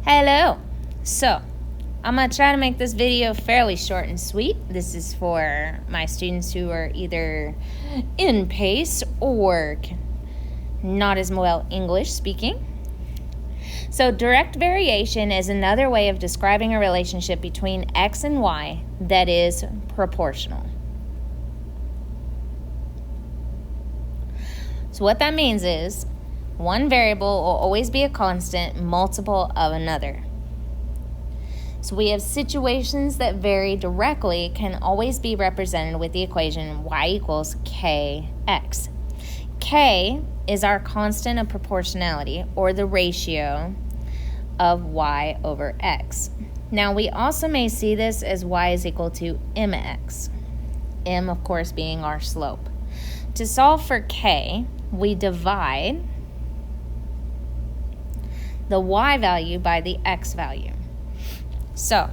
Hello. So, I'm going to try to make this video fairly short and sweet. This is for my students who are either in pace or not as well English speaking. So, direct variation is another way of describing a relationship between x and y that is proportional. So what that means is one variable will always be a constant multiple of another. So we have situations that vary directly can always be represented with the equation y equals kx. K is our constant of proportionality, or the ratio of y over x. Now we also may see this as y is equal to mx, m of course being our slope. To solve for k, we divide the y value by the x value. So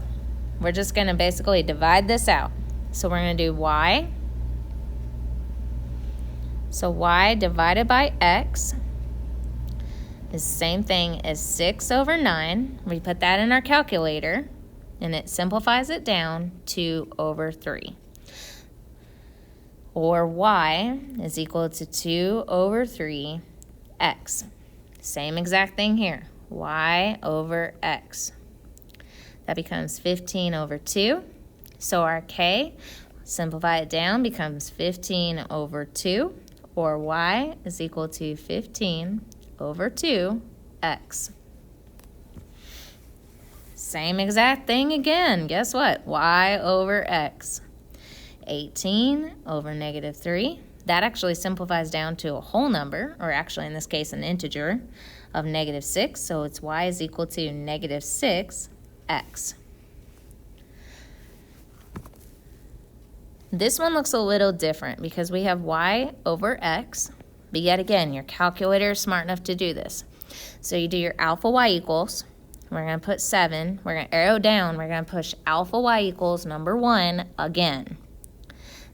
we're just going to basically divide this out. So we're going to do y. So y divided by x is the same thing as 6 over 9. We put that in our calculator, and it simplifies it down to 2 over 3. Or y is equal to 2 over 3 x. Same exact thing here, y over x. That becomes 15 over 2. So our k, simplify it down, becomes 15 over 2, or y is equal to 15 over 2 x. Same exact thing again. Guess what? Y over x. 18 over negative 3. That actually simplifies down to a whole number, or actually in this case an integer, of negative 6. So it's y is equal to negative 6x. This one looks a little different because we have y over x, but yet again, your calculator is smart enough to do this. So you do your alpha y equals, we're going to put 7, we're going to arrow down, we're going to push alpha y equals number 1 again.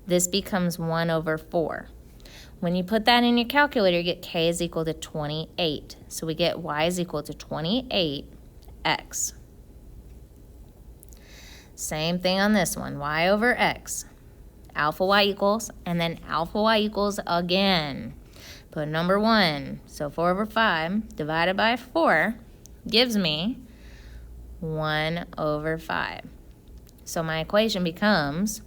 This becomes 1 over 4. When you put that in your calculator, you get k is equal to 28. So we get y is equal to 28x. Same thing on this one, y over x. Alpha y equals, and then alpha y equals again. Put number 1, so 4 over 5 divided by 4 gives me 1 over 5. So my equation becomes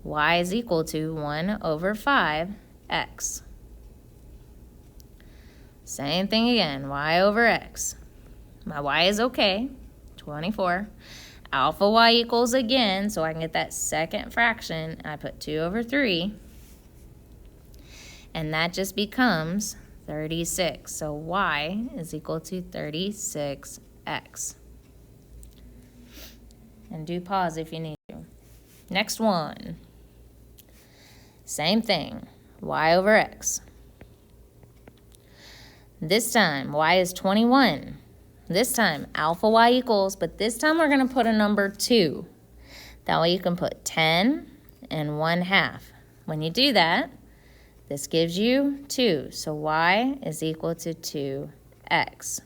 y is equal to 1 over 5x. Same thing again, y over x. My y is okay, 24. Alpha y equals again, so I can get that second fraction. I put 2 over 3. And that just becomes 36. So y is equal to 36x. And do pause if you need to. Next one. Same thing, y over x. This time, y is 21. This time, alpha y equals, but this time we're going to put a number 2. That way you can put 10 and 1/2. When you do that, this gives you 2. So y is equal to 2x.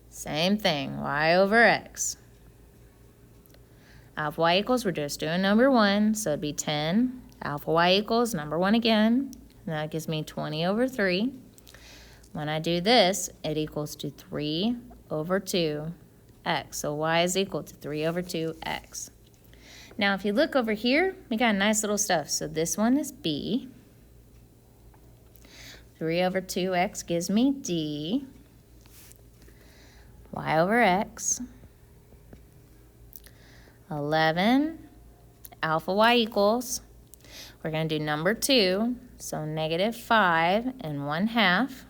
Same thing, y over x. Alpha y equals, we're just doing number 1, so it'd be 10. Alpha y equals number 1 again, and that gives me 20 over 3. When I do this, it equals to 3 over 2x. So y is equal to 3 over 2x. Now, if you look over here, we got nice little stuff. So this one is b. 3 over 2x gives me d. Y over x. 11. Alpha y equals. We're going to do number 2. So negative 5 and 1/2.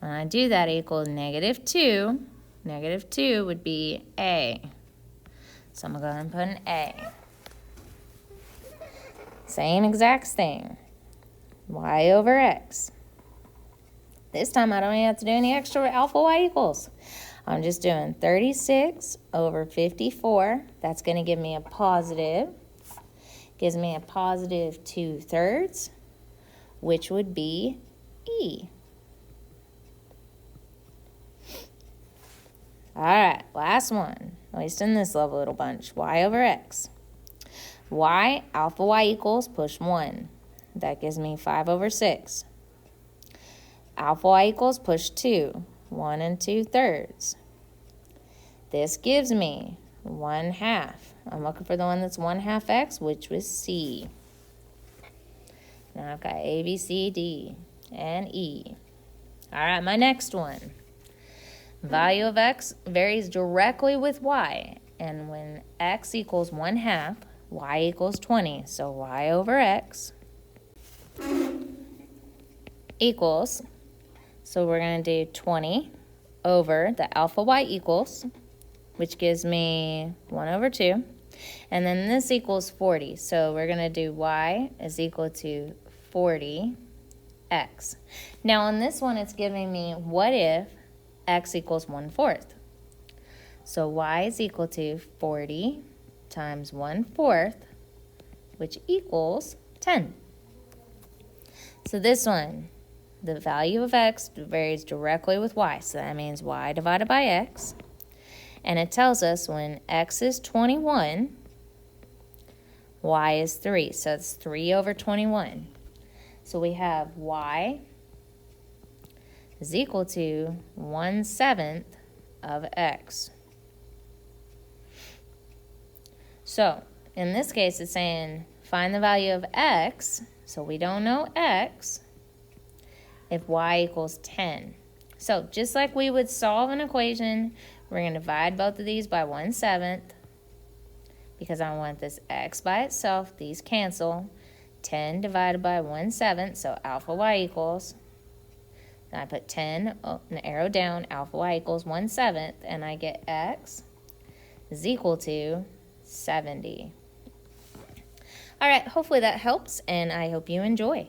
When I do that, it equals negative 2. Negative 2 would be a. So I'm going to go ahead and put an a. Same exact thing. Y over x. This time I don't even have to do any extra alpha y equals. I'm just doing 36 over 54. That's going to give me a positive. Gives me a positive 2/3, which would be e. All right, last one, at least in this lovely little bunch. Y over x. Y, alpha y equals, push 1. That gives me 5 over 6. Alpha y equals, push 2. 1 and 2/3. This gives me 1/2. I'm looking for the one that's 1/2 x, which was C. Now I've got A, B, C, D, and E. All right, my next one. Value of x varies directly with y. And when x equals 1/2, y equals 20. So y over x equals, so we're going to do 20 over the alpha y equals, which gives me 1 over 2. And then this equals 40. So we're going to do y is equal to 40x. Now on this one, it's giving me what if x equals 1/4. So y is equal to 40 times 1/4, which equals 10. So this one, the value of x varies directly with y. So that means y divided by x. And it tells us when x is 21, y is 3. So it's 3 over 21. So we have y is equal to 1/7 of x. So in this case, it's saying find the value of x. So we don't know x if y equals 10. So just like we would solve an equation, we're going to divide both of these by 1/7 because I want this x by itself. These cancel. 10 divided by 1/7, so alpha y equals, and I put 10, an arrow down, alpha y equals 1/7, and I get x is equal to 70. All right, hopefully that helps, and I hope you enjoy.